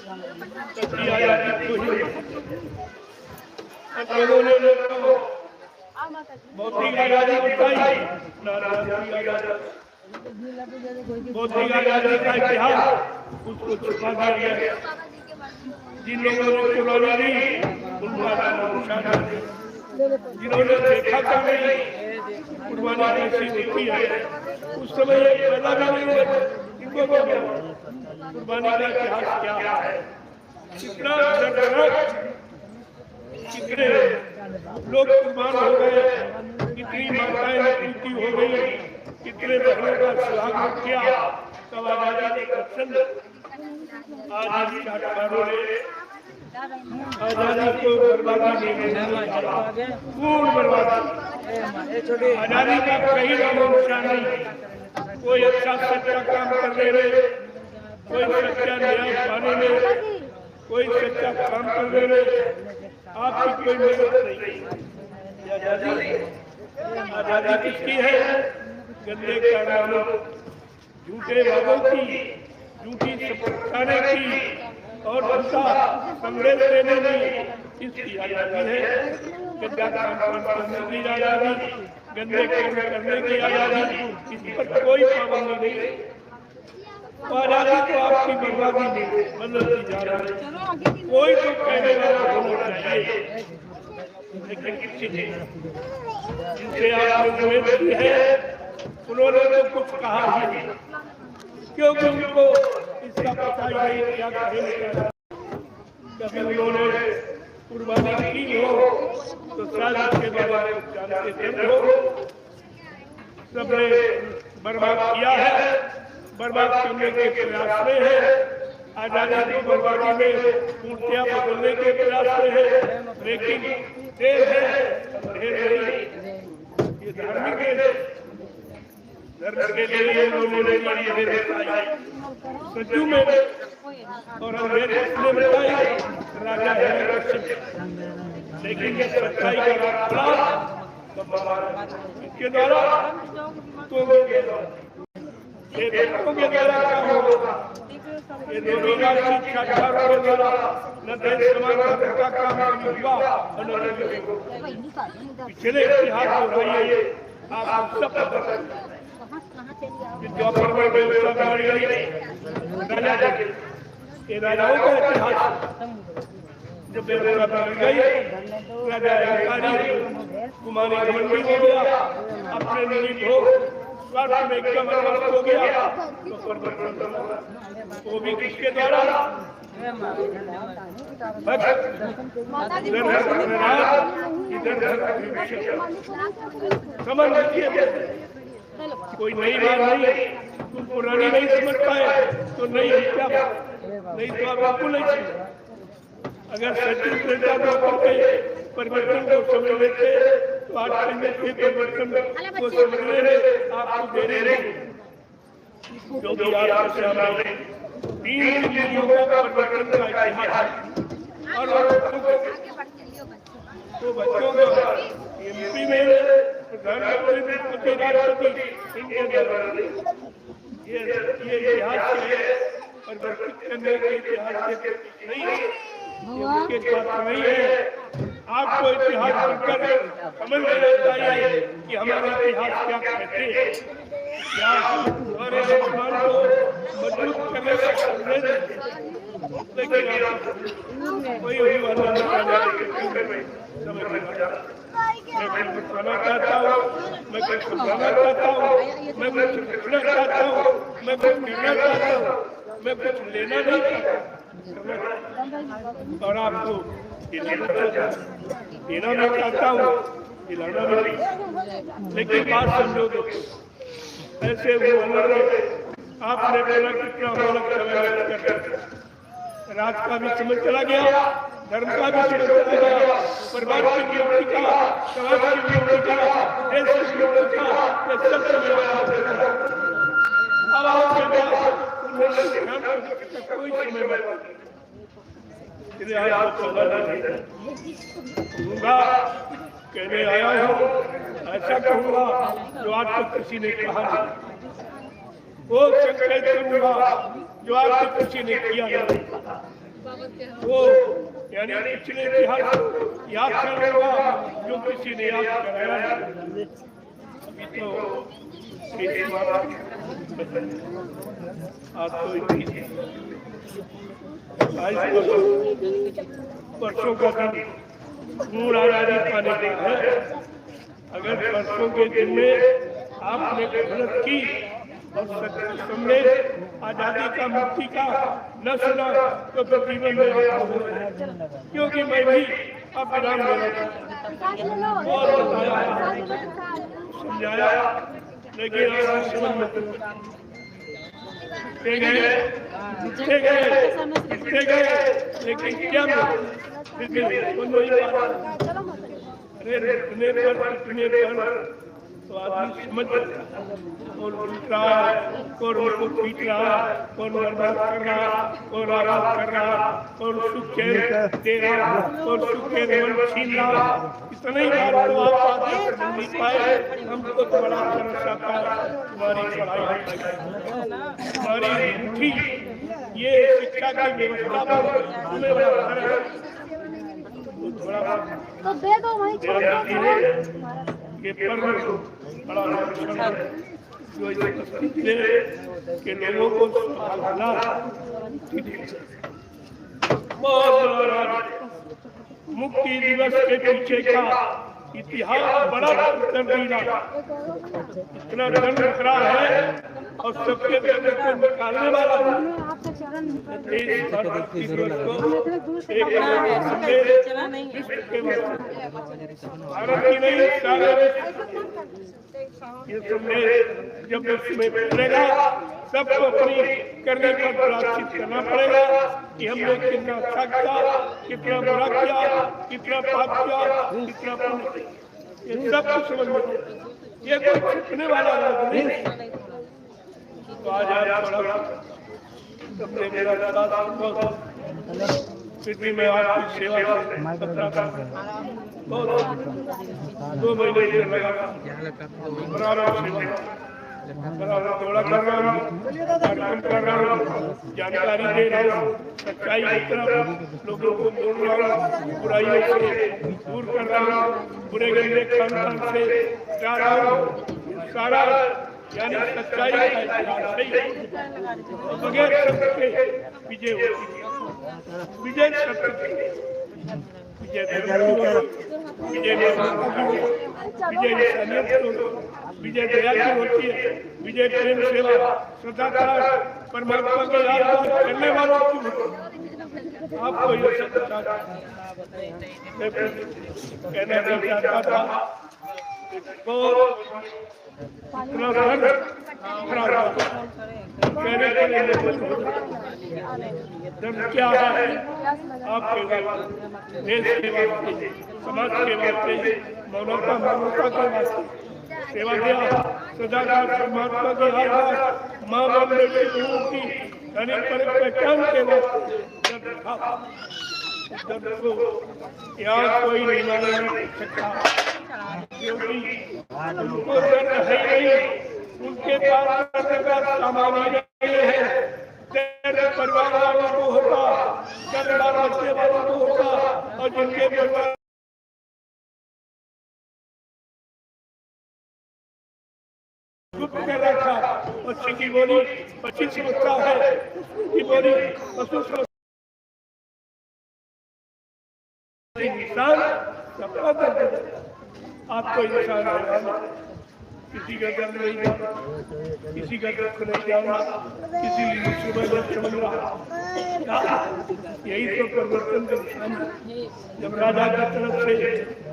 सच्ची आजादी को ही अंग्रेजों ने बौद्धिक आजादी बताई, बौद्धिक आजादी का इतिहास उसको छुपा दिया गया। जिन लोगों ने कुर्बानी दी उनका नाम निशान है, जिन्होंने देखा था नहीं कुर्बानी कैसी होती है, उस समय पैदा भी नहीं हुए, इनको क्या कुर्बानी का इतिहास क्या है, कितना दर्दनाक, कितने लोग कुर्बान हो गए, कितनी माताएं मृत्यु हो गई, कितने बहनों का सुहाग किया, तब आजादी का पसंद आज शासकों ने आजादी को बर्बादी नहीं, पूर्ण बर्बादी। आजादी का कहीं नाम निशान नहीं, कोई अच्छा सच्चा काम करने में, कोई सच्चा न्याय पाने में, कोई सच्चा काम करने में आपकी कोई मदद नहीं। आजादी किसकी है? गंदे कारनामों, झूठे वादों की, झूठी शपथ खाने की और झूठा संदेश देने की इसकी आजादी है। गंदा काम करने की आजादी, गंदे कर्म करने की आजादी, इस पर कोई पाबंदी नहीं। आजादी तो आपकी बर्बादी में बदलती जा रही है। कोई तो कहने वाला होना चाहिए, लेकिन किसी ने जिनसे आपने उम्मीद की है उन्होंने तो कुछ कहा ही नहीं, क्योंकि उनको इसका पता ही नहीं क्या कहेंगे। कभी उन्होंने कुर्बानी की हो तो शायद उसके बारे में जानते थे हो। सबने बर्बाद किया है, बर्बाद करने के प्रयास में है, आजादी को बर्बादी में मूर्तियां बदलने के प्रयास में है, लेकिन देर है ढेर नहीं। ये धार्मिक है, धर्म के लिए उन्होंने सचू में और अंग्रेज ने बताई राजा है, लेकिन ये सच्चाई का रास्ता इसके द्वारा तो ये देखों के द्वारा क्या होगा, ये दोनों शिक्षा के द्वारा न देश समाज का काम होगा और न पिछले इतिहास को रहिए आप सब राजाओं का इतिहास जब कुमारी घमंडी हो गया, अपने निजी भोग स्वार्थ में एकदम हो गया, तो परिवर्तन वो भी किसके द्वारा समझ लीजिए। कोई नई बात नहीं, तुम पुरानी नहीं समझ पाए तो नहीं क्या, नहीं तो आप आपको नहीं समझ। अगर सचिन परिवर्तन को समझ लेते तो आज परिवर्तन को समझने में आपको देरी नहीं। जो भी आपके सामने 3 चीजों का परिवर्तन का इतिहास और तो बच्चों को एमपी में प्रधानमंत्री राष्ट्रपति ये इतिहास है, परिवर्तित करने के इतिहास नहीं है, के पास नहीं है। आपको इतिहास पढ़कर समझ लेना चाहिए कि हमारा इतिहास क्या कहते हैं, क्या हमारे सम्मान को मजबूत करने का संदेश, लेकिन कोई हुई वाला मैं कुछ बताना चाहता हूँ, मैं कुछ समझाना चाहता हूँ, मैं कुछ लिखना चाहता हूँ, मैं कुछ कहना चाहता हूँ, मैं कुछ लेना नहीं चाहता और आपको देना मैं चाहता हूँ, दिलाना नहीं। लेकिन बात समझो तो ऐसे वो आपने बोला कितना अलग राज का भी समझ चला गया, धर्म का भी समझ चला गया, परिवार की व्यक्ति का, समाज की व्यक्ति का, देश की व्यक्ति का, ये सब अब आपके पास कोई समय इसलिए आपको कहूँगा, कहने आया हूँ, ऐसा कहूँगा जो आज तक किसी ने कहा नहीं, वो संकेत करूँगा जो आज तक किसी ने किया नहीं। वो यानी पिछले इतिहास याद करेगा जो किसी ने याद कराया। अभी तो आज तो परसों का दिन पूर्ण आजादी पाने का है। अगर परसों के दिन में आपने गलत की और संदेश आजादी का मुक्ति का न सुना तो फिर जीवन में, क्योंकि मैं भी अब विराम देना और बताया समझाया, लेकिन गए लेकिन क्या तो आदमी समझ और लूट रहा है, और उनको पीट रहा, और बर्बाद कर रहा, और आराम कर रहा, और सुख दे रहा, और सुख के नियम छीन रहा। इतना ही बात तो आप आगे नहीं पाए। हमको तो बड़ा तरस आता है तुम्हारी पढ़ाई, तुम्हारी झूठी ये शिक्षा की व्यवस्था पर तुम्हें बड़ा तरस तो दे दो वहीं के पर्व बड़ा जो के लोगों को मुक्ति दिवस के पीछे का इतिहास बड़ा तब्दीला, इतना दंड खड़ा है और सबके दर्द को निकालने वाला देश भक्ति दिवस को एक भारत की नहीं सारे ये संदेश जब इसमें मिलेगा सबको अपनी करने पर प्रायश्चित करना पड़ेगा कि हमने कितना अच्छा किया, कितना बुरा किया, कितना पाप किया, कितना पुण्य, ये सब कुछ समझ में ये कोई छिपने वाला नहीं। तो आज थोड़ा सबने मेरा साथ फिर भी मैं आपकी सेवा बहुत 2 महीने से लगा थोड़ा कर रहा हूँ, कार्यक्रम कर रहा हूँ, जानकारी दे रहा हूँ, सच्चाई की तरफ लोगों को जोड़ रहा हूँ, बुराइयों से दूर कर रहा हूँ, बुरे गंदे खानदान से हटा रहा हूँ। सारा यानी सच्चाई का बगैर सत्य के विजय होती है। विजय सत्य विजय विजय विजय इंसानियत विजय दया की होती है, विजय प्रेम सेवा सदाचार परमात्मा को याद करने वालों की होती। आपको ये सब कहना नहीं चाहता था, बहुत क्या है आपके देश के वास्ते, समाज के वास्ते, मानवता के वास्ते सेवा दिया। सदाचार परमात्मा की आज्ञा माँ बाप की पहचान के वास्ते जब को यहाँ कोई नहीं माना सकता, क्योंकि उनको दर्द है नहीं, उनके पास करने का सामान ही नहीं है। दर्द परिवार वालों को होता, दर्द बच्चे वालों को होता, और जिनके परिवार कर रखा बच्चे की बोली 25 बच्चा है, की बोली इंसान सबका दर्द, आपको इंसान है, किसी का दर्द नहीं जाना, किसी का दुख नहीं जाना, किसी मुसीबत समझ रहा। यही तो परिवर्तन का निशान है। जब राजा की तरफ से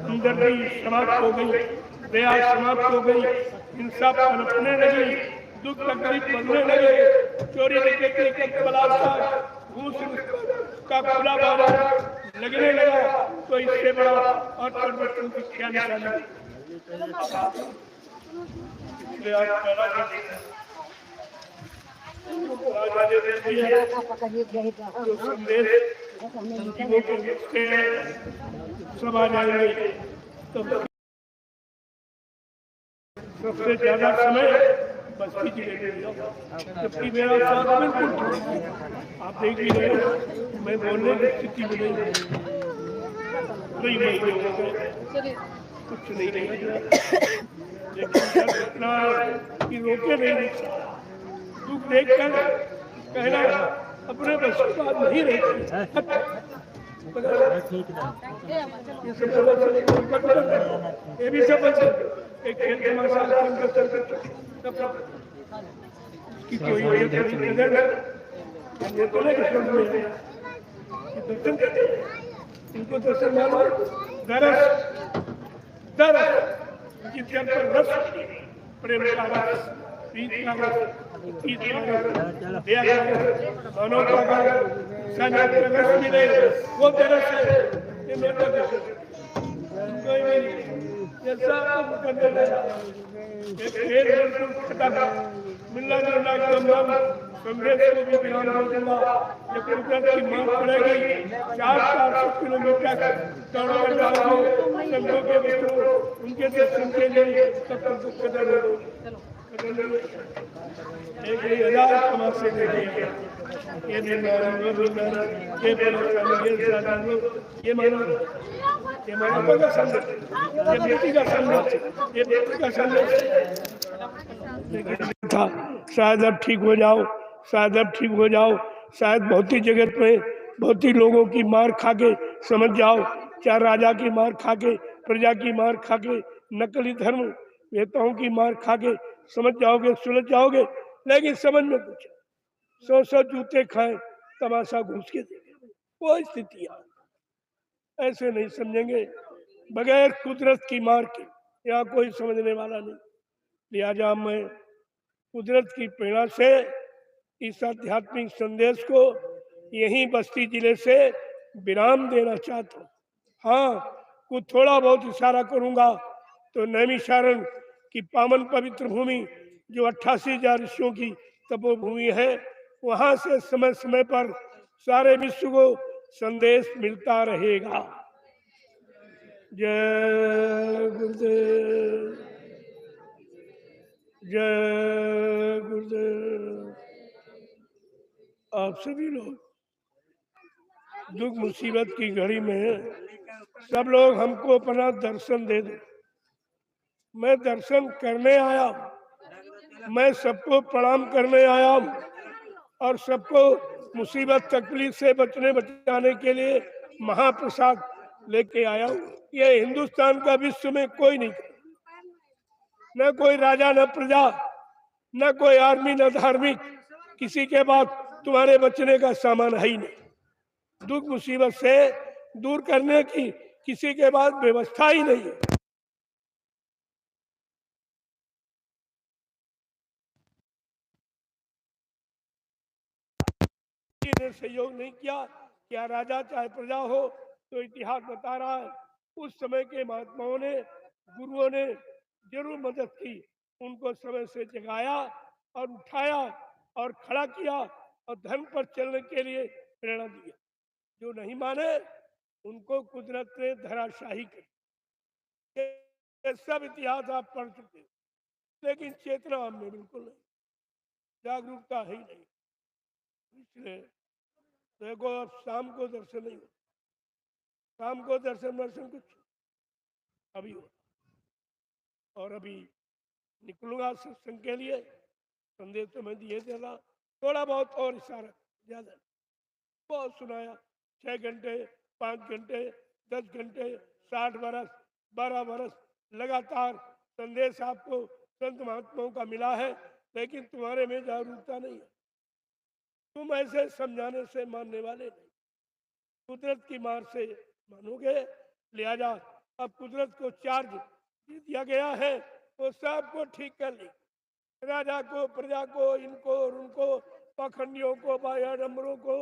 हमदर्दी समाप्त हो गई, दया समाप्त हो गई, इंसाफ पनपने लगी, दुख तकलीफ बढ़ने लगे, चोरी डकैती बलात्कार घूस का खुला बाजार लगने लगा, तो इससे बड़ा और परिवर्तन की क्या निशानी। जो संदेश सब आ जाएंगे, तो सबसे ज्यादा समय बस्ती जिले में जाओ, जबकि मेरा साथ बिल्कुल ठीक है। आप देख ही रहे हो, मैं बोलने की स्थिति में नहीं हूँ। कई महीने हो गए, कुछ नहीं रह गया, लेकिन दर्द इतना है कि रोके नहीं रुक सकता। दुख देखकर कहना अपने बस की बात नहीं रहती। ये सब समझ ये भी समझ एक खेल तमाशा की कोई इज्जत नहीं कदर है। ये तो नहीं समझ में दर्शन करते इनको दर्शन मानो दरस दरस जिसके अंदर रस प्रेम का रस, प्रीत का रस, ईद का रस, दया का रस, मानवता का रस, संजय का रस मिले, वो दरस है। ये मेरा दर्शन कोई भी नहीं, ये सब मुकद्दर है। एक खेल बिल्कुल खत्म, मिलना जुलना तमाम कांग्रेस को भी बयान हो दूंगा। ये कुदरत की मांग पड़ेगी 400 किलोमीटर दौड़ डालो संतों के मित्रों, उनके दर्शन के लिए सब कुछ कदर हो। एक 1000 तमाशे देखिए, ये बीमारी वो बीमारी, ये परेशानी, ये साधन, ये मानो का संदेश, ये बेटी का संदेश, ये बेटी का संदेश था। शायद अब ठीक हो जाओ, शायद अब ठीक हो जाओ, शायद भौतिक जगत में भौतिक लोगों की मार खा के समझ जाओ, क्या राजा की मार खा के, प्रजा की मार खा के, नकली धर्म नेताओं की मार खा के समझ जाओगे, सुलझ जाओगे। लेकिन समझ में कुछ 100 जूते खाएं, तमाशा घुस के देखे, वो स्थिति ऐसे नहीं समझेंगे। बगैर कुदरत की मार के यहाँ कोई समझने वाला नहीं। लिहाजा मैं कुदरत की प्रेरणा से इस आध्यात्मिक संदेश को यहीं बस्ती जिले से विराम देना चाहता हूँ। हाँ, कुछ थोड़ा बहुत इशारा करूंगा तो नैमिषारण्य की पावन पवित्र भूमि जो 88,000 ऋषियों की तपोभूमि है, वहां से समय समय पर सारे विश्व को संदेश मिलता रहेगा। जय गुरुदेव, जय गुरुदेव। आप सभी लोग दुख मुसीबत की घड़ी में सब लोग हमको अपना दर्शन दे दो। मैं दर्शन करने आया, मैं सबको प्रणाम करने आया हूँ और सबको मुसीबत तकलीफ से बचाने के लिए महाप्रसाद लेके आया हूँ। ये हिंदुस्तान का विश्व में कोई नहीं, न कोई राजा, न प्रजा, न कोई आर्मी, न धार्मिक, किसी के बाद तुम्हारे बचने का सामान है ही नहीं। दुख मुसीबत से दूर करने की किसी के बाद व्यवस्था ही नहीं है। ने सहयोग नहीं किया, क्या राजा चाहे प्रजा हो, तो इतिहास बता रहा है उस समय के महात्माओं ने, गुरुओं ने जरूर मदद की, उनको समय से जगाया और उठाया और खड़ा किया और धर्म पर चलने के लिए प्रेरणा दिया। जो नहीं माने उनको कुदरत ने धराशाही कर। ये सब इतिहास आप पढ़ चुके, लेकिन चेतना हमें बिल्कुल नहीं, जागरूकता है ही नहीं। इसलिए देखो अब शाम को दर्शन नहीं हो, शाम को दर्शन कुछ अभी हो, और अभी निकलूंगा सत्संग के लिए। संदेश तो मैं दिए देना, थोड़ा बहुत और इशारा, ज्यादा बहुत सुनाया। 6 घंटे, 5 घंटे, 10 घंटे, 60 बरस, 12 बरस लगातार संदेश आपको संत महात्माओं का मिला है, लेकिन तुम्हारे में जागरूकता नहीं है। तुम ऐसे समझाने से मानने वाले नहीं, कुदरत की मार से मानोगे। लिहाजा अब कुदरत को चार्ज दिया गया है, वो सबको ठीक कर ली, राजा को, प्रजा को, इनको और उनको, पाखंडियों को, बायाडम्बरों को,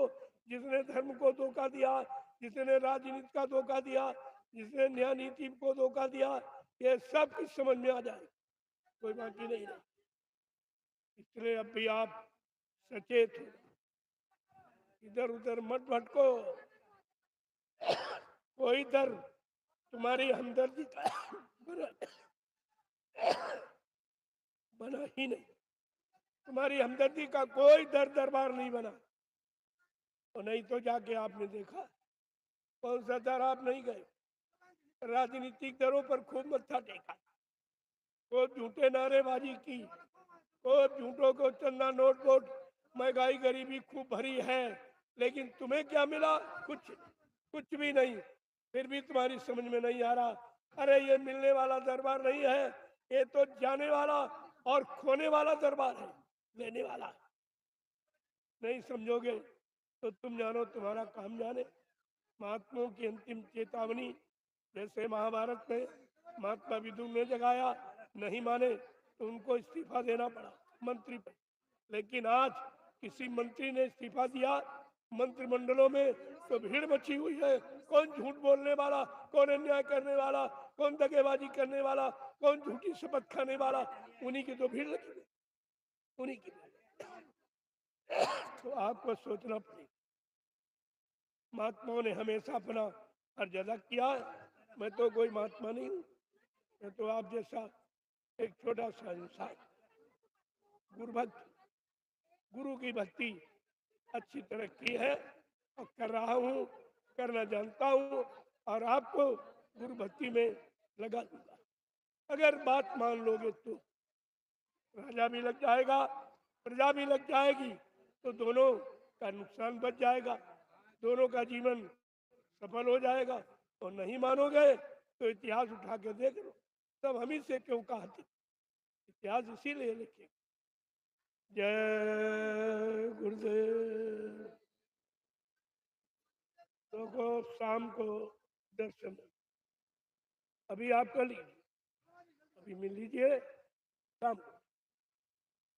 जिसने धर्म को धोखा दिया, जिसने राजनीति का धोखा दिया, जिसने न्याय नीति को धोखा दिया, ये सब कुछ समझ में आ जाए, कोई बाकी नहीं रही। इसलिए अब भी आप सचेत हो, इधर उधर मत भटको। कोई दर तुम्हारी हमदर्दी का बना ही नहीं। तुम्हारी हमदर्दी का कोई दरबार नहीं बना। और नहीं तो जाके आपने देखा कौन सा दर आप नहीं गए, राजनीतिक दरों पर खूब मत्था टेका, खूब झूठे नारेबाजी की, खूब झूठों को चंदा नोट वोट, महंगाई गरीबी खूब भरी है, लेकिन तुम्हें क्या मिला? कुछ भी नहीं। फिर भी तुम्हारी समझ में नहीं आ रहा, अरे ये मिलने वाला दरबार नहीं है, ये तो जाने वाला और खोने वाला दरबार है, लेने वाला। नहीं समझोगे तो तुम जानो तुम्हारा काम जाने। महात्माओं की अंतिम चेतावनी, जैसे महाभारत में महात्मा विदुर ने जगाया, नहीं माने तो उनको इस्तीफा देना पड़ा मंत्री पे। लेकिन आज किसी मंत्री ने इस्तीफा दिया मंत्रिमंडलों में तो भीड़ मची हुई है। कौन झूठ बोलने वाला, कौन अन्याय करने वाला, कौन दगेबाजी करने वाला, कौन झूठी शपथ खाने वाला, उन्हीं की तो भीड़ लगी है, उन्हीं की। तो आपको सोचना पड़ेगा। महात्माओं ने हमेशा अपना हर अदा किया है। मैं तो कोई महात्मा नहीं हूँ, मैं तो आप जैसा एक छोटा सा इंसान, गुरु भक्त। गुरु की भक्ति अच्छी तरह की है और कर रहा हूँ, करना जानता हूँ, और आपको गुरु भक्ति में लगा दूंगा। अगर बात मान लोगे तो राजा भी लग जाएगा, प्रजा भी लग जाएगी, तो दोनों का नुकसान बच जाएगा, दोनों का जीवन सफल हो जाएगा। और नहीं मानोगे तो इतिहास उठा के देख लो, सब हम ही से क्यों कहते, इतिहास इसीलिए लिखे। जय गुरुदेव। तो शाम को दर्शन अभी आप कर लीजिए, अभी मिल लीजिए शाम को,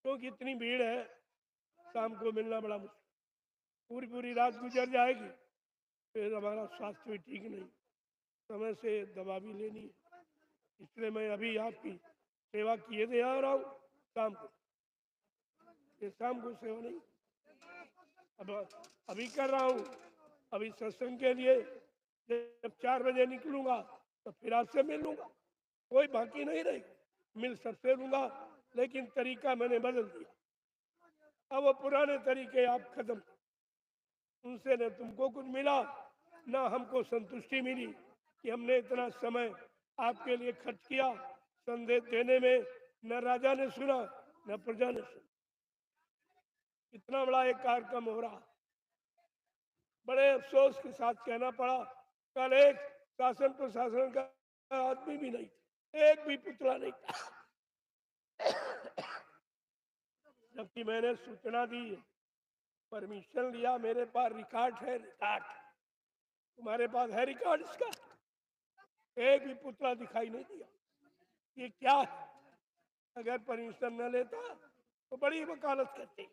क्योंकि इतनी भीड़ है, शाम को मिलना बड़ा मुश्किल, पूरी पूरी रात गुजर जाएगी, फिर हमारा स्वास्थ्य भी ठीक नहीं, समय से दवा भी लेनी है। इसलिए मैं अभी आपकी सेवा किए दे आ रहा हूँ शाम को, ये शाम को सेवा नहीं, अब अभी कर रहा हूँ। अभी सत्संग के लिए जब 4 बजे निकलूंगा तो फिर आपसे मिल लूंगा, कोई बाकी नहीं रहेगा, मिल सबसे लूंगा, लेकिन तरीका मैंने बदल दिया। अब वो पुराने तरीके आप खत्म, उनसे न तुमको कुछ मिला न हमको संतुष्टि मिली कि हमने इतना समय आपके लिए खर्च किया संदेश देने में, न राजा ने सुना न प्रजा ने सुना। इतना बड़ा एक कार्यक्रम हो रहा, बड़े अफसोस के साथ कहना पड़ा, कल एक शासन प्रशासन का आदमी भी नहीं था, एक भी पुतला नहीं था। जबकि मैंने सूचना दी, परमिशन लिया, मेरे पास रिकॉर्ड है, रिकॉर्ड। तुम्हारे पास है रिकॉर्ड इसका? एक भी पुतला दिखाई नहीं दिया। ये क्या है? अगर परमिशन न लेता तो बड़ी वकालत करती,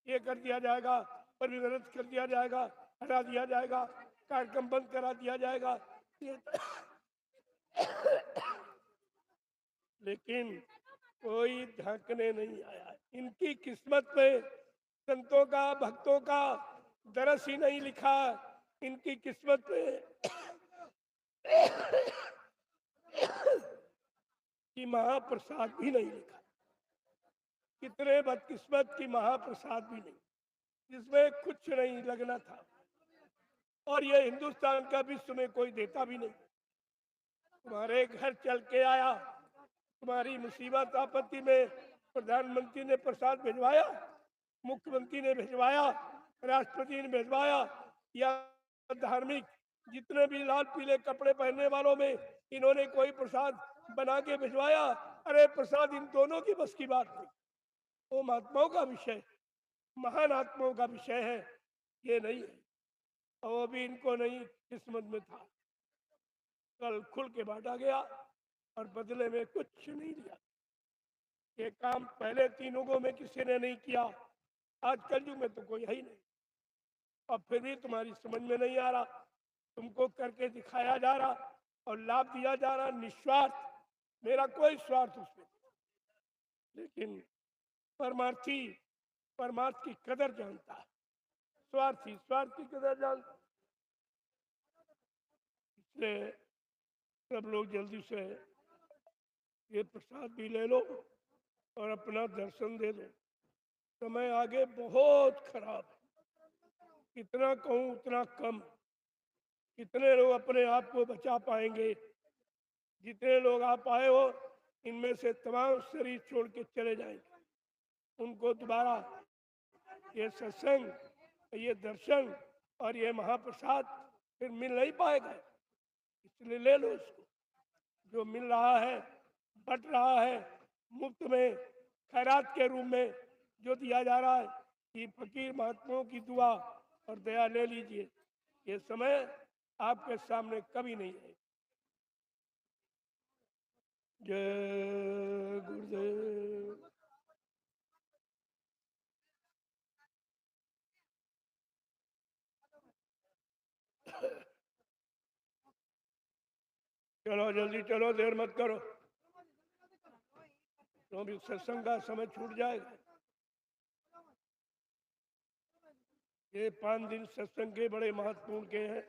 ये कर दिया जाएगा, परिवर्तन कर दिया जाएगा, हटा दिया जाएगा, कार्यक्रम बंद करा दिया जाएगा। लेकिन कोई झांकने नहीं आया। इनकी किस्मत में संतों का, भक्तों का दरस ही नहीं लिखा, इनकी किस्मत में कि महाप्रसाद भी नहीं लिखा। कितने बदकिस्मत की महाप्रसाद भी नहीं, जिसमें कुछ नहीं लगना था, और ये हिंदुस्तान का विश्व में कोई देता भी नहीं। तुम्हारे घर चल के आया, तुम्हारी मुसीबत आपत्ति में प्रधानमंत्री ने प्रसाद भिजवाया, मुख्यमंत्री ने भिजवाया, राष्ट्रपति ने भिजवाया, या धार्मिक जितने भी लाल पीले कपड़े पहनने वालों में इन्होंने कोई प्रसाद बना के भिजवाया? अरे प्रसाद इन दोनों की बस की बात नहीं, वो महात्माओं का विषय, महान आत्माओं का विषय है, ये नहीं है। और वो भी इनको नहीं किस्मत में था, कल खुल के बांटा गया और बदले में कुछ नहीं दिया। ये काम पहले 3 युगों में किसी ने नहीं किया, आज कलयुग में तो कोई है ही नहीं। और फिर भी तुम्हारी समझ में नहीं आ रहा, तुमको करके दिखाया जा रहा और लाभ दिया जा रहा निस्वार्थ, मेरा कोई स्वार्थ उसमें। लेकिन परमार्थी परमार्थ की कदर जानता है, स्वार्थी स्वार्थ की कदर जानता। इसलिए सब लोग जल्दी से ये प्रसाद भी ले लो और अपना दर्शन दे दो। समय आगे बहुत खराब है। कितना कहूँ उतना कम। कितने लोग अपने आप को बचा पाएंगे? जितने लोग आप आए हो इनमें से तमाम शरीर छोड़ के चले जाएंगे। उनको दोबारा ये सत्संग, ये दर्शन और ये महाप्रसाद फिर मिल नहीं पाएगा। इसलिए ले लो इसको। जो मिल रहा है, बट रहा है मुफ्त में, खैरात के रूप में जो दिया जा रहा है, ये फकीर महात्माओं की दुआ और दया ले लीजिए। ये समय आपके सामने कभी नहीं है। जय गुरुदेव। चलो जल्दी चलो, देर मत करो, तो भी सत्संग का समय छूट जाएगा। ये 5 दिन सत्संग के बड़े महत्वपूर्ण के हैं।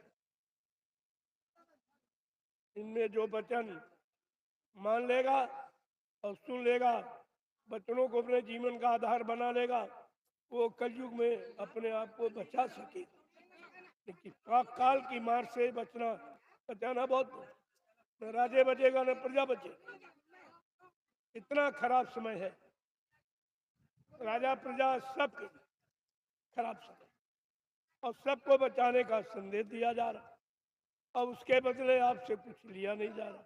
इनमें जो वचन मान लेगा और सुन लेगा, बचनों को अपने जीवन का आधार बना लेगा, वो कलयुग में अपने आप को बचा सके। लेकिन काल की मार से बचाना बहुत, न राजे बचेगा न प्रजा बचेगा। इतना खराब समय है, राजा प्रजा सब खराब समय, और सबको बचाने का संदेश दिया जा रहा, और उसके बदले आपसे कुछ लिया नहीं जा रहा।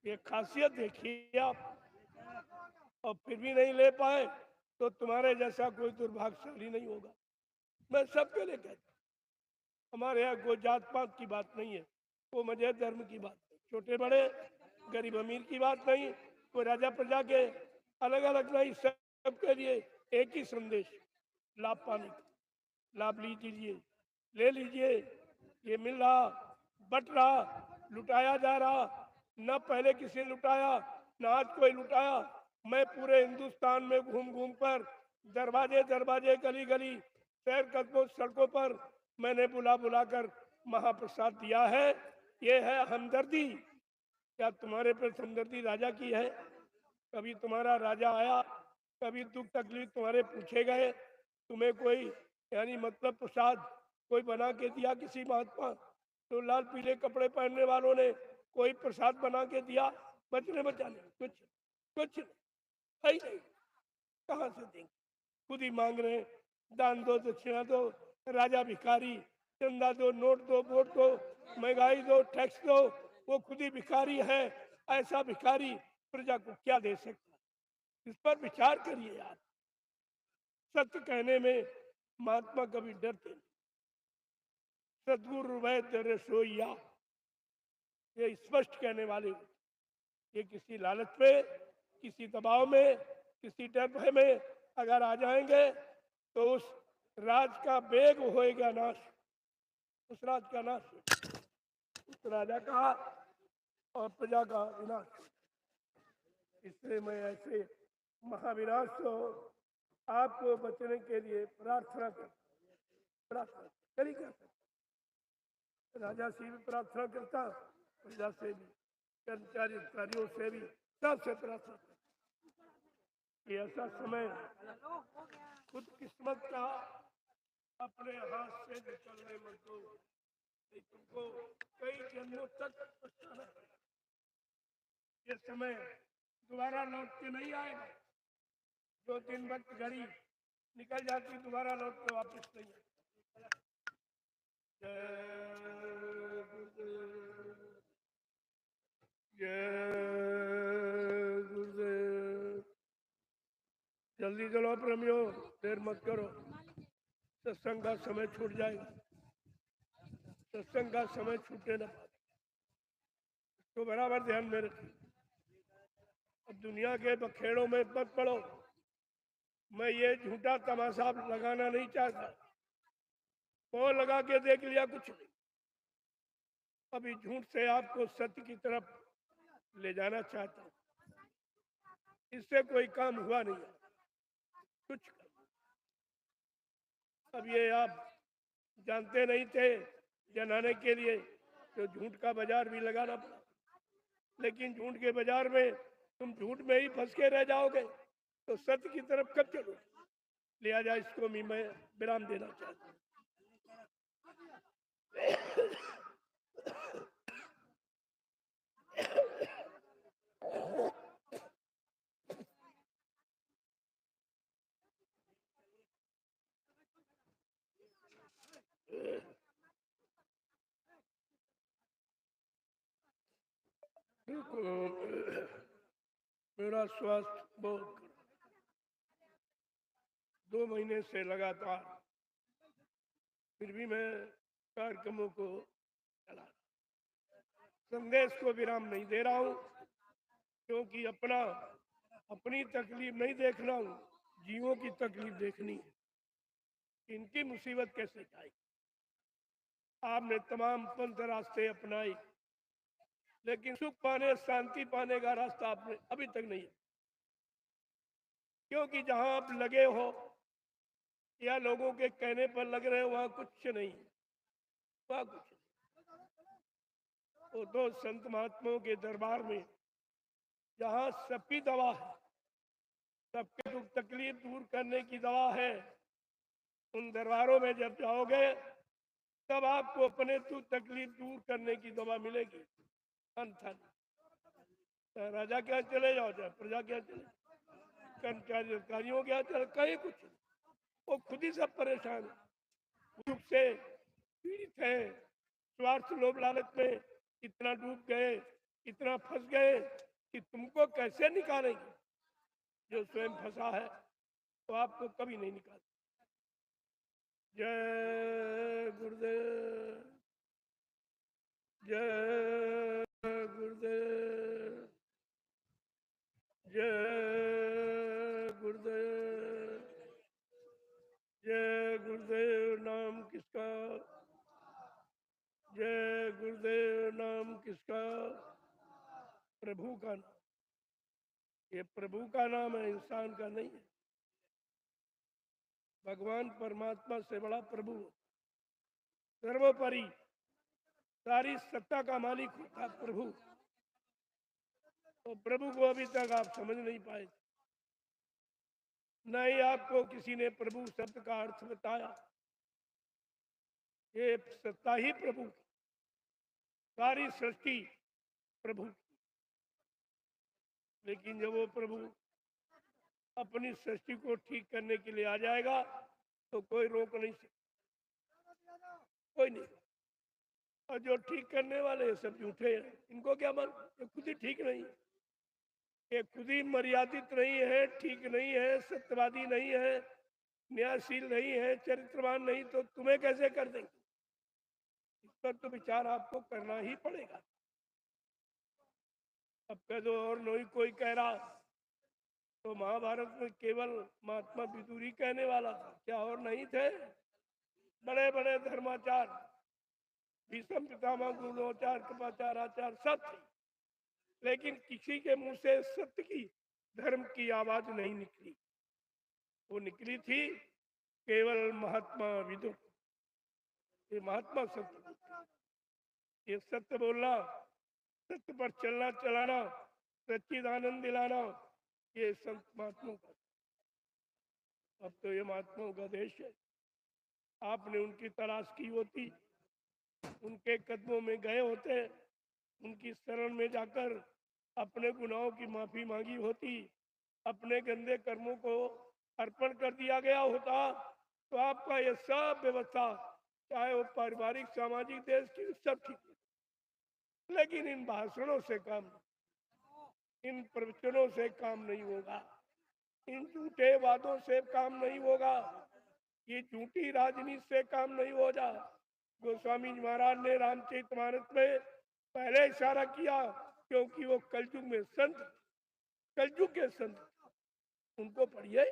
ये खासियत देखिए आप। और फिर भी नहीं ले पाए तो तुम्हारे जैसा कोई दुर्भाग्यशाली नहीं होगा। मैं सबके लिए कहता हूँ, हमारे यहाँ कोई जात पात की बात नहीं है, कोई मजहब धर्म की बात नहीं, छोटे बड़े गरीब अमीर की बात नहीं, कोई राजा प्रजा के अलग अलग नहीं, सबके लिए एक ही संदेश, लाभ पाने का। लाभ लीजिए, ले लीजिए। ये मिल रहा, बट रहा, लुटाया जा रहा। न पहले किसी ने लुटाया, न आज कोई लुटाया। मैं पूरे हिंदुस्तान में घूम घूम कर, दरवाजे दरवाजे, गली गली, शहर कस्बों, सड़कों पर मैंने बुला बुला कर महाप्रसाद दिया है। ये है हमदर्दी। क्या तुम्हारे पर हमदर्दी राजा की है? कभी तुम्हारा राजा आया, कभी दुख तकलीफ तुम्हारे पूछे गए? तुम्हें कोई यानी मतलब प्रसाद कोई बना के दिया किसी महात्मा? तो लाल पीले कपड़े पहनने वालों ने कोई प्रसाद बना के दिया बचने बचाने? कुछ कुछ है ही नहीं। कहाँ से देंगे? खुद ही मांग रहे हैं, दान दो, दक्षिणा दो, राजा भिखारी, चंदा दो, नोट दो, वोट दो, महंगाई दो, टैक्स दो। वो खुद ही भिखारी है। ऐसा भिखारी प्रजा को क्या दे सकता? इस पर विचार करिए यार। सत्य कहने में महात्मा कभी डरते नहीं। सदगुरु वैद्य रसोईया, ये स्पष्ट कहने वाले। ये किसी लालच पे, किसी दबाव में, किसी डर भय में अगर आ जाएंगे तो उस राज का बेग होएगा नाश, उस राज का नाश, उस राजा का और प्रजा का विनाश। इसलिए मैं ऐसे महाविनाश को आपको बचने के लिए प्रार्थना करी कर सकता। राजा से भी प्रार्थना करता, प्रजा से भी, कर्मचारी अधिकारियों से भी, सबसे प्रार्थना करता। ऐसा समय खुद किस्मत का अपने हाथ से निकलने मत दो, तुमको कई जन्मों तक पछताना पड़ेगा। ये समय दोबारा लौट के नहीं आएगा। जो दिन वक्त घड़ी निकल जाती दोबारा लौट के वापस नहीं आएगा। जय गुरुदेव। जल्दी चलो प्रेमियों, देर मत करो, सत्संग का समय छूट जाएगा। सत्संग का समय छूटे ना पाए तो बराबर ध्यान में रखिए। अब दुनिया के बखेड़ों में मत पड़ो। मैं ये झूठा तमाशा लगाना नहीं चाहता। वो लगा के देख लिया, कुछ नहीं। अभी झूठ से आपको सत्य की तरफ ले जाना चाहता हूँ। इससे कोई काम हुआ नहीं है कुछ। अब ये आप जानते नहीं थे, जनाने के लिए तो झूठ का बाजार भी लगाना पड़ा। लेकिन झूठ के बाजार में तुम झूठ में ही फंस के रह जाओगे तो सत्य की तरफ कब चलोगे? लिया जाए, इसको भी मैं विराम देना चाहता हूँ। मेरा स्वास्थ्य बहुत 2 महीने से लगातार, फिर भी मैं कार्यक्रमों को चला, संदेश को विराम नहीं दे रहा हूँ, क्योंकि अपनी तकलीफ नहीं देखना हूँ, जीवों की तकलीफ देखनी है। इनकी मुसीबत कैसे जाएगी। आपने तमाम पंथ रास्ते अपनाए, लेकिन सुख पाने, शांति पाने का रास्ता आपने अभी तक नहीं है। क्योंकि जहां आप लगे हो या लोगों के कहने पर लग रहे हो, वहां कुछ नहीं, वहां कुछ नहीं। वो तो संत महात्माओं के दरबार में जहां सबकी दवा है, सबके दुख तकलीफ दूर करने की दवा है, उन दरबारों में जब जाओगे तब आपको अपने दुख तकलीफ दूर करने की दवा मिलेगी। अन्यथा चाहे राजा क्या चले जाओ, चाहे प्रजा क्या चले, कर्मचारी अधिकारियों क्या चले, कहीं कुछ नहीं, वो खुद ही सब परेशान है, दुख से पीड़ित है, स्वार्थ लोभ लालच में इतना डूब गए, इतना फंस गए कि तुमको कैसे निकालेंगे। जो स्वयं फंसा है तो आपको कभी नहीं निकाल। जय गुरुदेव, जय गुरुदेव, जय गुरुदेव, जय गुरुदेव। नाम किसका, जय गुरुदेव। नाम किसका, प्रभु का नाम। ये प्रभु का नाम है, इंसान का नहीं है। भगवान परमात्मा से बड़ा प्रभु, सर्वोपरि सारी सत्ता का मालिक होता प्रभु। तो प्रभु को अभी तक आप समझ नहीं पाए, न ही आपको किसी ने प्रभु शब्द का अर्थ बताया। ये सत्ता ही प्रभु की, सारी सृष्टि प्रभु की। लेकिन जब वो प्रभु अपनी सृष्टि को ठीक करने के लिए आ जाएगा तो कोई रोक नहीं सकता, कोई नहीं। और जो ठीक करने वाले सब झूठे हैं, इनको क्या मान, ये खुद ही ठीक नहीं है, ये खुद ही मर्यादित नहीं है, ठीक नहीं है, सत्यवादी नहीं है, न्यायशील नहीं है, चरित्रवान नहीं, तो तुम्हें कैसे कर देंगे। इस पर तो विचार आपको करना ही पड़ेगा। अब कह दो और नहीं कोई कह रहा, तो महाभारत में केवल महात्मा विदुरी कहने वाला था, क्या और नहीं थे? बड़े बड़े धर्माचार, भीष्म पितामह, गुरुचार, कृपाचार, आचार सब थे, लेकिन किसी के मुंह से सत्य की, धर्म की आवाज नहीं निकली। वो निकली थी केवल महात्मा विदुर। ये महात्मा सत्य, ये सत्य बोलना, सत्य पर चलना चलाना, सच्चिदानंद दिलाना, ये संत महात्माओं का। अब तो ये महात्माओं का देश है। आपने उनकी तलाश की होती, उनके कदमों में गए होते, उनकी शरण में जाकर अपने गुनाहों की माफी मांगी होती, अपने गंदे कर्मों को अर्पण कर दिया गया होता, तो आपका ये सब व्यवस्था, चाहे वो पारिवारिक सामाजिक देश की, सब ठीक है। लेकिन इन भाषणों से काम, इन प्रवचनों से काम नहीं होगा, इन झूठे वादों से काम नहीं होगा, ये झूठी राजनीति से काम नहीं होगा। गोस्वामी महाराज ने रामचरितमानस में पहले इशारा किया, क्योंकि वो कलयुग में संत, कलयुग के संत, उनको पढ़िए,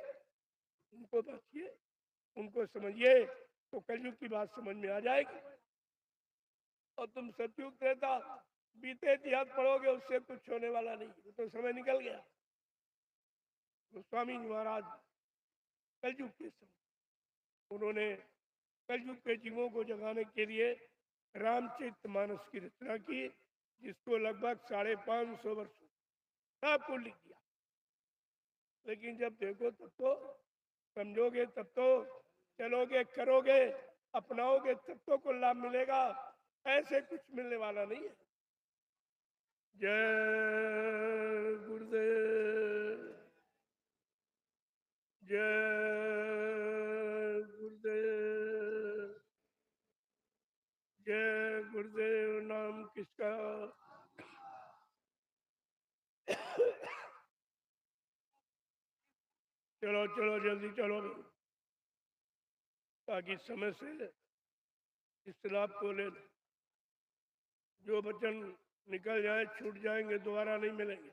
उनको बचिए, उनको समझिए, तो कलयुग की बात समझ में आ जाएगी। और तुम सतयुग त्रेता बीते इतिहास पढ़ोगे, उससे कुछ होने वाला नहीं, तो समय निकल गया। गोस्वामी महाराज कलयुग के संत, उन्होंने कलयुग के जीवों को जगाने के लिए रामचरितमानस की रचना की, जिसको लगभग 550 वर्ष सबको लिख दिया। लेकिन जब देखो तब तो समझोगे तब तो चलोगे, करोगे, अपनाओगे तब तो को लाभ मिलेगा, ऐसे कुछ मिलने वाला नहीं है। जय गुरुदेव, जय गुरुदेव, जय गुरुदेव। नाम किसका? चलो चलो जल्दी चलो, ताकि समय से इस लाभ को ले। जो वचन निकल जाए छूट जाएंगे, दोबारा नहीं मिलेंगे।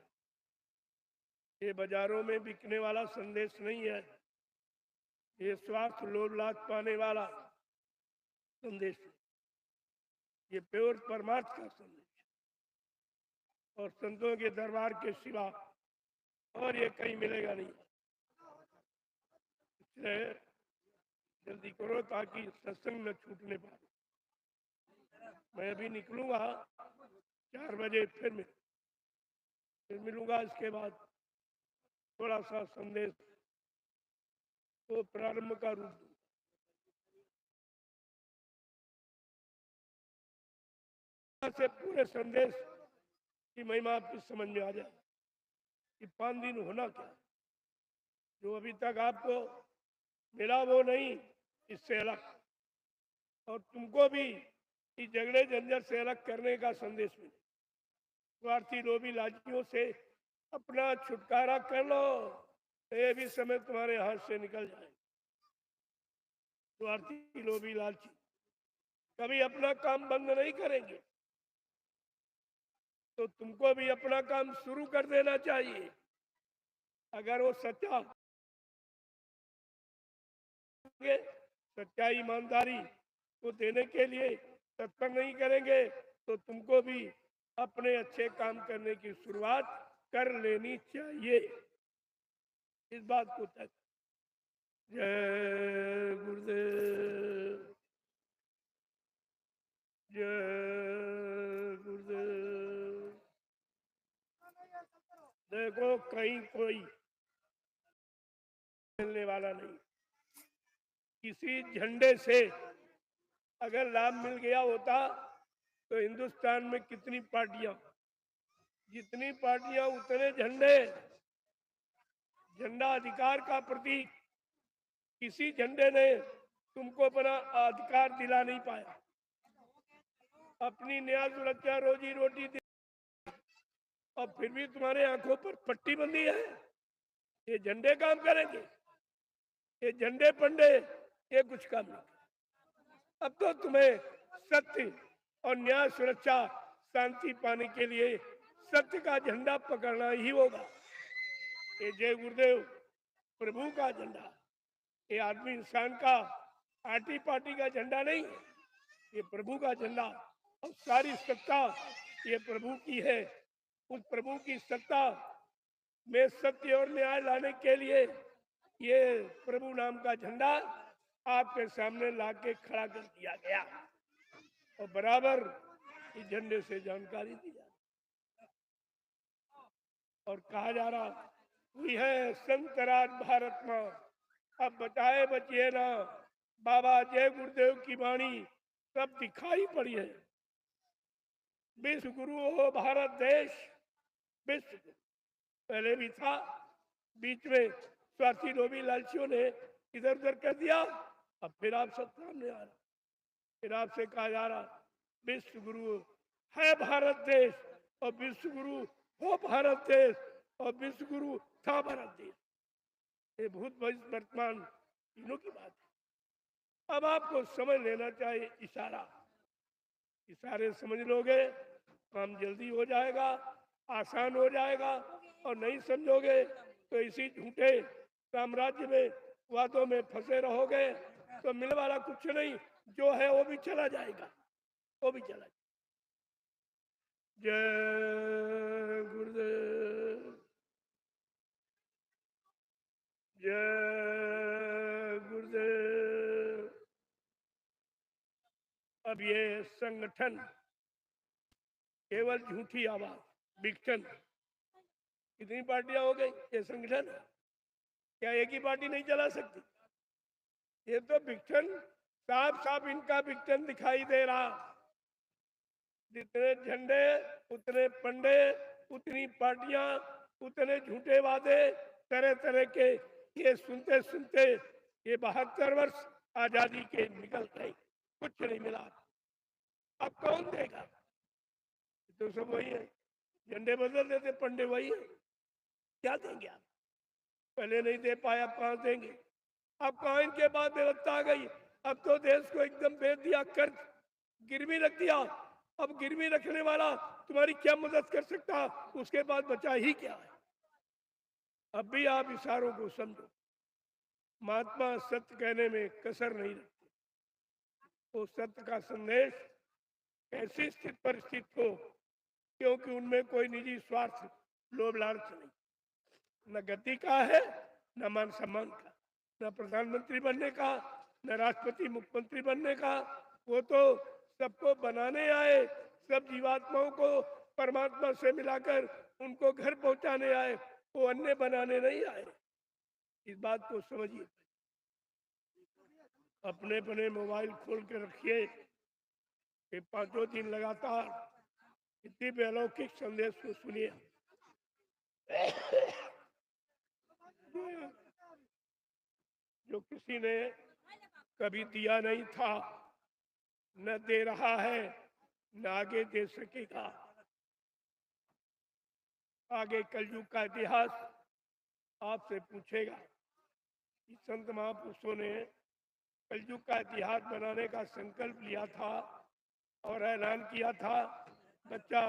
ये बाजारों में बिकने वाला संदेश नहीं है, ये स्वार्थ लोभ लाभ पाने वाला संदेश है। ये प्योर परमार्थ का संदेश है, और संतों के दरबार के सिवा और ये कहीं मिलेगा नहीं। इसलिए जल्दी करो ताकि सत्संग न छूटने पाए। मैं अभी निकलूंगा 4 बजे, फिर मिलूंगा। इसके बाद थोड़ा सा संदेश तो प्रारंभ का रूप दूंगा। से पूरे संदेश की महिमा आपकी समझ में आ जाए कि 5 दिन होना क्या, जो अभी तक आपको मिला वो नहीं, इससे अलग, और तुमको भी इस झगड़े झंझट से अलग करने का संदेश मिले। स्वार्थी लोभी लालचियों से अपना छुटकारा कर लो, ये भी समय तुम्हारे हाथ से निकल जाए। स्वार्थी लोभी लालची कभी अपना काम बंद नहीं करेंगे, तो तुमको भी अपना काम शुरू कर देना चाहिए। अगर वो सच्चाई ईमानदारी को देने के लिए तत्पर नहीं करेंगे, तो तुमको भी अपने अच्छे काम करने की शुरुआत कर लेनी चाहिए। इस बात को तक। जय गुरुदेव, जय गुरुदेव। देखो कहीं कोई मिलने वाला नहीं। किसी झंडे से अगर लाभ मिल गया होता तो हिंदुस्तान में कितनी पार्टियां, जितनी पार्टियां उतने झंडे। झंडा अधिकार का प्रतीक, किसी झंडे ने तुमको अपना अधिकार दिला नहीं पाया। अपनी न्याय सुरक्षा रोजी रोटी और फिर भी तुम्हारे आंखों पर पट्टी बंधी है। ये झंडे काम करेंगे? ये झंडे पंडे ये कुछ काम नहीं। अब तो तुम्हें सत्य और न्याय सुरक्षा शांति पाने के लिए सत्य का झंडा पकड़ना ही होगा। ये जय गुरुदेव प्रभु का झंडा, ये आदमी इंसान का पार्टी पार्टी का झंडा नहीं, ये प्रभु का झंडा। और सारी सत्ता ये प्रभु की है। उस प्रभु की सत्ता में सत्य और न्याय लाने के लिए ये प्रभु नाम का झंडा आपके सामने लाके खड़ा कर दिया गया, और बराबर इस झंडे से जानकारी दी जा रही और कहा जा रहा हुई है संतराज भारत में अब बचाए बचिए ना। बाबा जय गुरुदेव की वाणी सब दिखाई पड़ी है। विश्व गुरु हो भारत देश, विश्व पहले भी था, बीच में स्वार्थी लोभी लालचियों ने इधर उधर कर दिया, अब फिर आप सब सामने आ रहा। फिर आपसे कहा जा रहा विश्व गुरु है भारत देश, और विश्व गुरु हो भारत देश, और विश्व गुरु था भारत देश। ये भूत भविष्य वर्तमान तीनों की बात है। अब आपको समझ लेना चाहिए इशारा। इशारे समझ लोगे काम जल्दी हो जाएगा, आसान हो जाएगा। और नहीं समझोगे तो इसी झूठे साम्राज्य में वादों में फंसे रहोगे, तो मिलने वाला कुछ नहीं, जो है वो भी चला जाएगा, वो भी चला जाएगा। जय गुरुदेव, जय गुरुदेव। अब ये संगठन केवल झूठी आवाज, विघटन। कितनी पार्टियां हो गई, ये संगठन क्या एक ही पार्टी नहीं चला सकती? ये तो विघटन साफ साफ इनका विघटन दिखाई दे रहा। जितने झंडे उतने पंडे, उतनी पार्टियां, उतने झूठे वादे, तरह तरह के, ये सुनते सुनते ये 72 वर्ष आजादी के निकल गए, कुछ नहीं मिला। अब कौन देगा? तो सब वही है, झंडे बदल देते, पंडे वही है, क्या देंगे आप? पहले नहीं दे पाए, अब कहां देंगे? अब कहां इनके बाद व्यवस्था आ गई? अब तो देश को एकदम बेच दिया, कर्ज गिरवी रख दिया। अब गिरवी रखने वाला तुम्हारी क्या मदद कर सकता? उसके बाद बचा ही क्या है? अब भी आप इशारों को समझो। महात्मा सत्य कहने में कसर नहीं रखते। तो सत्य का संदेश ऐसी स्थिति पर स्थित हो, क्योंकि उनमें कोई निजी स्वार्थ, लोभ लालच नहीं, न गति का है, न मान सम्मान का, न प्रधानमंत्री बनने का, न राष्ट्रपति मुख्यमंत्री बनने का। वो तो सबको बनाने आए, सब जीवात्माओं को परमात्मा से मिलाकर उनको घर पहुंचाने आए, वो अन्य बनाने नहीं आए। इस बात को समझिए। अपने अपने मोबाइल खोल के रखिए, ये 5 दिन लगातार दिव्य अलौकिक संदेश को सुनिए। जो किसी ने कभी दिया नहीं था, न दे रहा है, न आगे दे सकेगा। आगे कलयुग का इतिहास आपसे पूछेगा कि संत महापुरुषों ने कलयुग का इतिहास बनाने का संकल्प लिया था और ऐलान किया था, बच्चा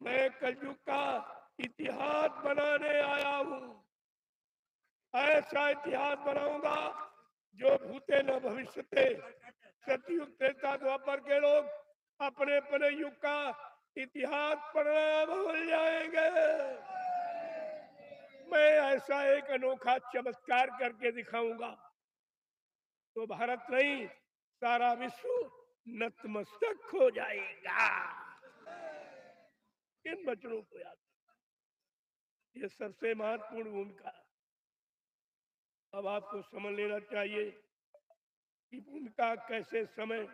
मैं कलयुग का इतिहास बनाने आया हूं। ऐसा इतिहास बनाऊंगा जो भूते न भविष्यते। सतयुग त्रेता द्वापर के लोग अपने अपने युग का इतिहास पढ़ना भूल जाएंगे। मैं ऐसा एक अनोखा चमत्कार करके दिखाऊंगा तो भारत नहीं, सारा विश्व नतमस्तक हो जाएगा। किन बच्चों को याद, ये सबसे महत्वपूर्ण भूमिका। अब आपको समझ लेना चाहिए कि भूमिका कैसे समय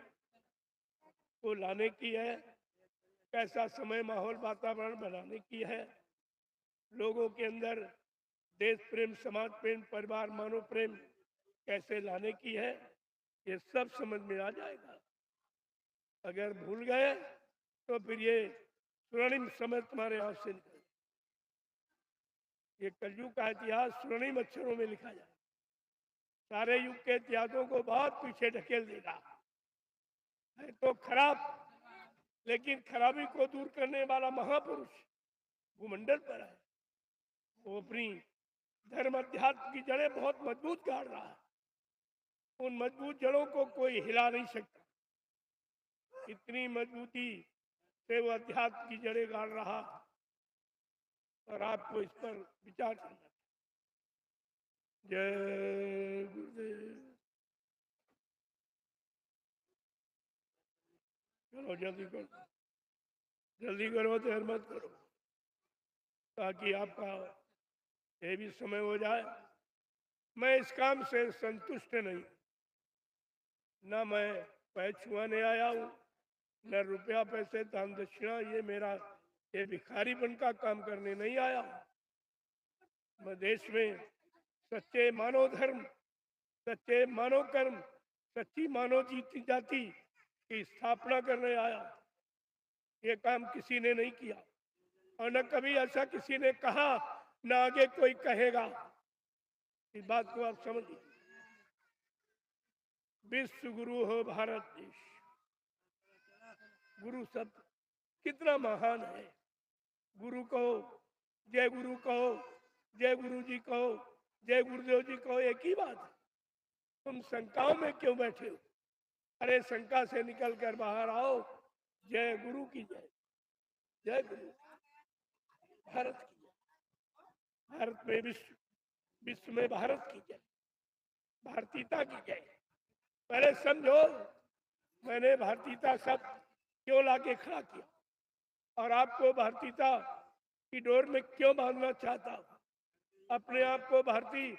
को लाने की है, कैसा समय माहौल वातावरण बनाने की है, लोगों के अंदर देश प्रेम, समाज प्रेम, परिवार मानव प्रेम कैसे लाने की है, ये सब समझ में आ जाएगा। अगर भूल गए तो फिर ये स्वर्णिम समय तुम्हारे हाथ से निकल, ये कलयुग का इतिहास स्वर्णिम अक्षरों में लिखा जाए, सारे युग के इतिहासों को बहुत पीछे ढकेल देगा। है तो खराब, लेकिन खराबी को दूर करने वाला महापुरुष भूमंडल पर है। वो अपनी धर्म अध्यात्म की जड़ें बहुत मजबूत गाड़ रहा है। उन मजबूत जड़ों को कोई हिला नहीं सकता। इतनी मजबूती से वो अध्यात्म की जड़ें गाड़ रहा, और आपको इस पर विचार करना। जय गुरुदेव। चलो जल्दी करो, जल्दी करो, देर मत करो, ताकि आपका ये भी समय हो जाए। मैं इस काम से संतुष्ट नहीं, ना मैं पैर छुआने आया हूँ, न रुपया पैसे दान दक्षिणा, ये मेरा ये भिखारीपन का काम करने नहीं आया। मैं देश में सच्चे मानव धर्म, सच्चे मानव कर्म, सच्ची मानव जीती जाति की स्थापना करने आया। ये काम किसी ने नहीं किया, और न कभी ऐसा किसी ने कहा, न आगे कोई कहेगा। इस बात को आप समझिए। विश्व गुरु हो भारत देश। गुरु शब्द कितना महान है। गुरु कहो, जय गुरु कहो, जय गुरु जी कहो, जय गुरुदेव जी कहो, एक ही बात है। तुम शंकाओं में क्यों बैठे हो? अरे शंका से निकल कर बाहर आओ। जय गुरु की जय, जय गुरु भारत की जय, भारत में विश्व, विश्व में भारत की जय, भारतीयता की जय। पहले समझो मैंने भारतीयता शब्द क्यों लाके खड़ा किया, और आपको भारतीयता की डोर में क्यों बांधना चाहता हूं। अपने आप को भारतीय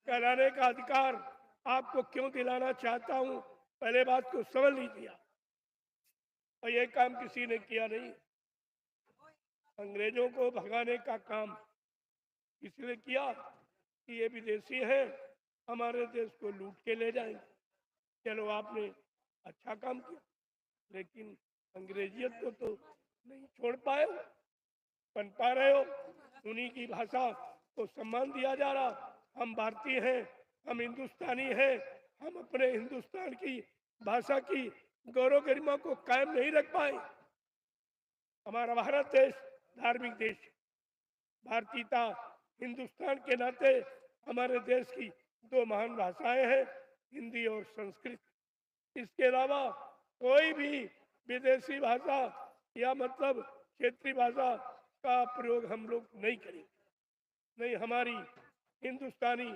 कहलाने का अधिकार आपको क्यों दिलाना चाहता हूं, पहले बात को समझ लीजिए। और ये काम किसी ने किया नहीं। अंग्रेजों को भगाने का काम किसी ने किया कि ये विदेशी है, हमारे देश को लूट के ले जाएंगे। चलो आपने अच्छा काम किया, लेकिन अंग्रेजियत को तो नहीं छोड़ पाए हो, बन पा रहे हो। उन्हीं की भाषा को सम्मान दिया जा रहा। हम भारतीय हैं, हम हिंदुस्तानी हैं, हम अपने हिंदुस्तान की भाषा की गौरव गरिमा को कायम नहीं रख पाए। हमारा भारत देश धार्मिक देश, भारतीयता हिंदुस्तान के नाते हमारे देश की दो महान भाषाएं हैं, हिंदी और संस्कृत। इसके अलावा कोई भी विदेशी भाषा या मतलब क्षेत्रीय भाषा का प्रयोग हम लोग नहीं करेंगे। नहीं, हमारी हिंदुस्तानी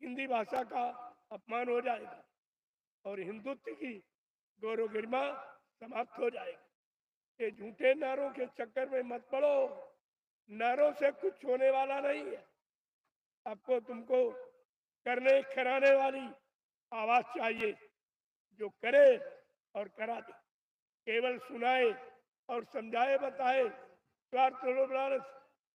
हिंदी भाषा का अपमान हो जाएगा और हिंदुत्व की गौरव गरिमा समाप्त हो जाएगी। ये झूठे नारों के चक्कर में मत पड़ो, नारों से कुछ होने वाला नहीं है। आपको तुमको करने कराने वाली आवाज चाहिए, जो करे और करा दे। केवल सुनाए और समझाए बताए, स्वार्थ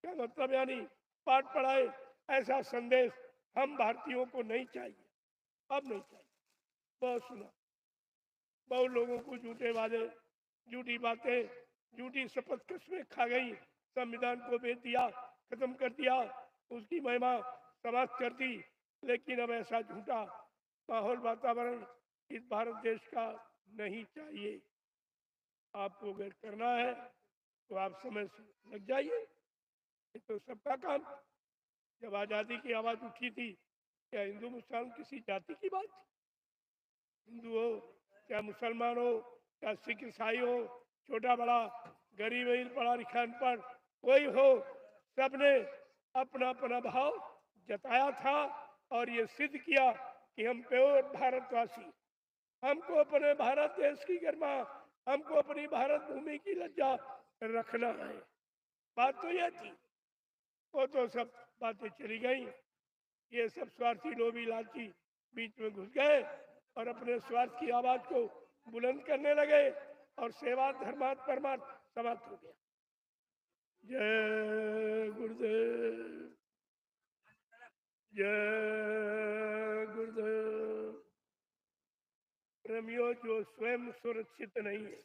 का मतलब यानी पाठ पढ़ाए, ऐसा संदेश हम भारतीयों को नहीं चाहिए, अब नहीं चाहिए। बहुत सुना, बहुत लोगों को झूठे वादे, झूठी बातें, झूठी शपथ कस्में खा गई, संविधान को बेच दिया, खत्म कर दिया, उसकी महिमा समाप्त कर दी। लेकिन अब ऐसा झूठा माहौल वातावरण इस भारत देश का नहीं चाहिए। आपको अगर करना है तो आप समय से लग जाइए, ये तो सबका काम। जब आजादी की आवाज उठी थी, क्या हिंदू मुसलमान किसी जाति की बात थी? हिंदू हो क्या मुसलमान हो, क्या सिख ईसाई हो, छोटा बड़ा, गरीब अमीर, पढ़ा लिखा अनपढ़, कोई हो, सबने अपना अपना भाव जताया था और ये सिद्ध किया कि हम प्योर भारतवासी, हमको अपने भारत देश की गरिमा, हमको अपनी भारत भूमि की लज्जा रखना है। बात तो यह थी। वो तो सब बातें चली गई। ये सब स्वार्थी लोभी लालची बीच में घुस गए और अपने स्वार्थ की आवाज को बुलंद करने लगे और सेवा धर्मार्थ परमार्थ समाप्त हो गया। जय गुरुदेव, जय गुरुदेव। प्रेमियों, जो स्वयं सुरक्षित नहीं है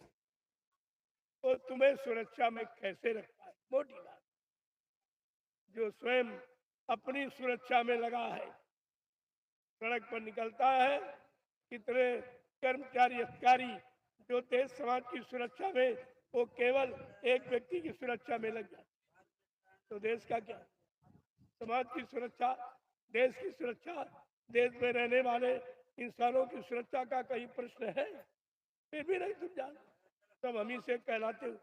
वो तुम्हें सुरक्षा में कैसे रख पाए? मोटी बात। जो स्वयं अपनी सुरक्षा में लगा है, सड़क पर निकलता है, कितने कर्मचारी अधिकारी जो देश समाज की सुरक्षा में, वो केवल एक व्यक्ति की सुरक्षा में लग जाते, तो देश का क्या? समाज की सुरक्षा, देश की सुरक्षा, देश में रहने वाले इंसानों की सुरक्षा का कहीं प्रश्न है? फिर भी नहीं तुम जान, सब हम ही से कहलाते हो।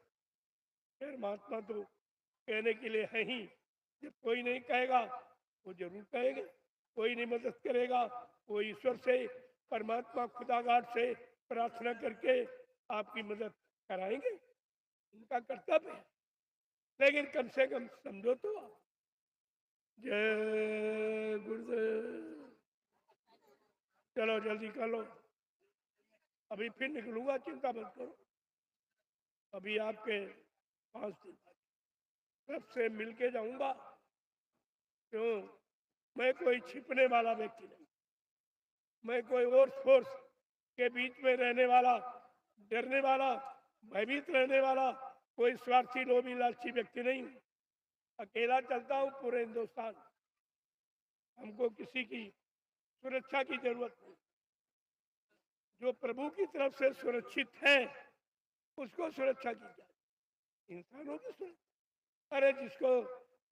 फिर महात्मा तो कहने के लिए है ही। जब कोई नहीं कहेगा वो जरूर कहेंगे, कोई नहीं मदद करेगा वो ईश्वर से, परमात्मा खुदागार से प्रार्थना करके आपकी मदद कराएंगे, उनका कर्तव्य है। लेकिन कम से कम समझो तो आप। जय गुरुदेव। चलो जल्दी कर लो, अभी फिर निकलूंगा, चिंता मत करो। अभी आपके 5 दिन सबसे मिलके जाऊंगा। क्यों? मैं कोई छिपने वाला व्यक्ति नहीं, मैं कोई और फोर्स के बीच में रहने वाला, डरने वाला, भयभीत रहने वाला कोई स्वार्थी लोभी लालची व्यक्ति नहीं हूं। अकेला चलता हूं पूरे हिंदुस्तान, हमको किसी की सुरक्षा की जरूरत नहीं। जो प्रभु की तरफ से सुरक्षित है उसको सुरक्षा की जाए, इंसानों की सुरक्षा। अरे जिसको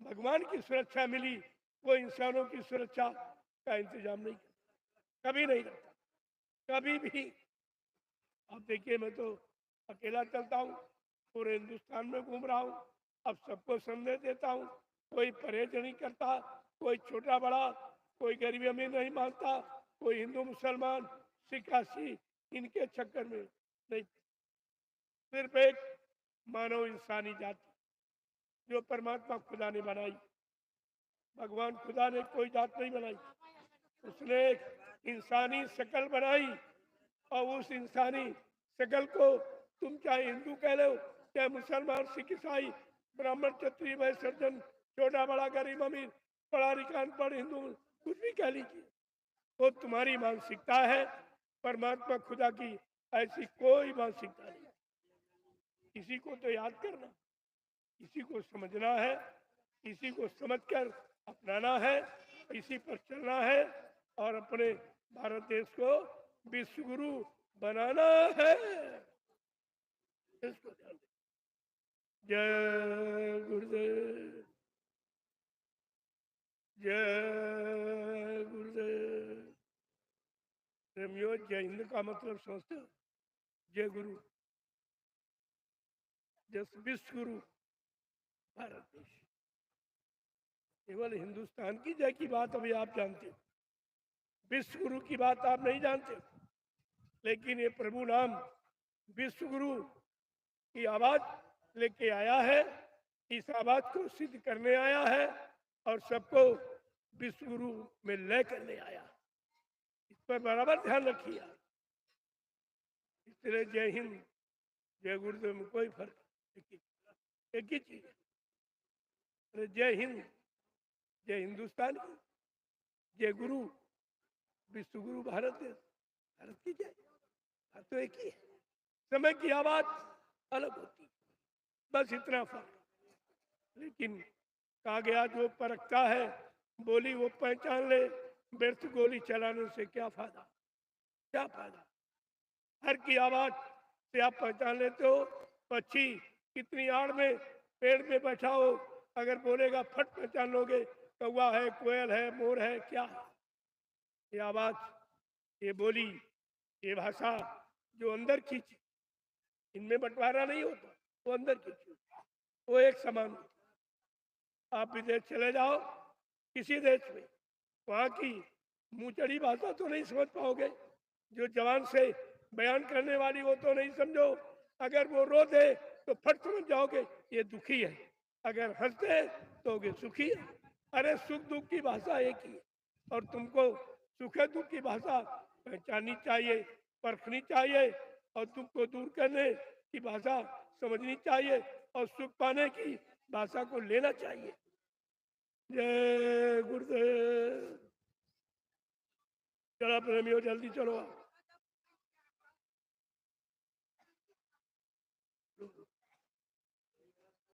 भगवान की सुरक्षा मिली वो इंसानों की सुरक्षा का इंतजाम नहीं करता, कभी नहीं करता, कभी भी। अब देखिए, मैं तो अकेला चलता हूँ, पूरे हिंदुस्तान में घूम रहा हूँ, अब सबको संदेश देता हूँ। कोई परहेज नहीं करता, कोई छोटा बड़ा, कोई गरीबी अमीर नहीं मानता, कोई हिंदू मुसलमान सिख ईसाई इनके चक्कर में नहीं। सिर्फ एक मानव इंसानी जाति जो परमात्मा खुदा ने बनाई, भगवान खुदा ने कोई जात नहीं बनाई, उसने इंसानी शक्ल बनाई और उस इंसानी शक्ल को तुम चाहे हिंदू कह लो, चाहे मुसलमान, सिख, ईसाई, ब्राह्मण, क्षत्रिय, वैश्य, सज्जन, छोटा बड़ा, गरीब अमीर, पढ़ा लिखा अनपढ़, हिंदू, कुछ भी कह लीजिए, तो तुम्हारी मानसिकता है। परमात्मा खुदा की ऐसी कोई मानसिकता नहीं। इसी को तो याद करना, इसी को समझना है, इसी को समझकर अपनाना है, इसी पर चलना है और अपने भारत देश को विश्व गुरु बनाना है। इसको ध्यान दें। जय गुरुदेव, जय गुरुदेव। प्रेमियों, जय हिंद का मतलब समझते हो? जय गुरु, जस विश्व गुरु भारत देश। केवल हिंदुस्तान की जय की बात अभी आप जानते हो, विश्व गुरु की बात आप नहीं जानते। लेकिन ये प्रभु नाम विश्व गुरु की आवाज लेके आया है, इस आवाज को सिद्ध करने आया है और सबको विश्व गुरु में लय करने आया। इस पर बराबर ध्यान रखिए। इसलिए जय हिंद, जय गुरुदेव में कोई फर्क नहीं, एक ही चीज है। जय हिंद, जय हिंदुस्तान की, जय गुरु विश्व गुरु भारत देश, भारत की जय। तो एक ही है, समय की आवाज अलग होती, बस इतना फर्क। लेकिन कहा गया जो परखता है बोली वो पहचान ले, व्यर्थ गोली चलाने से क्या फायदा, क्या फायदा। हर की आवाज से आप पहचान लेते हो। पक्षी कितनी आड़ में पेड़ में बैठा हो, अगर बोलेगा फट पहचान लोगे, कौवा है, कोयल है, मोर है, क्या है। ये आवाज, ये बोली, ये भाषा जो अंदर खींचे, इनमें बंटवारा नहीं होता, वो अंदर खींचे, वो एक समान होता। आप विदेश चले जाओ किसी देश में, वहां की मुंह चढ़ी भाषा तो नहीं समझ पाओगे, जो जवान से बयान करने वाली वो तो नहीं समझो। अगर वो रो दे तो फट समझ जाओगे ये दुखी है, अगर हंसते तो सुखी है। अरे सुख दुख की भाषा एक ही है, और तुमको सुख दुख की भाषा पहचाननी चाहिए, परखनी चाहिए, और दुख को दूर करने की भाषा समझनी चाहिए, और सुख पाने की भाषा को लेना चाहिए। जय गुरुदेव। चलो प्रेमियों, जल्दी चलो।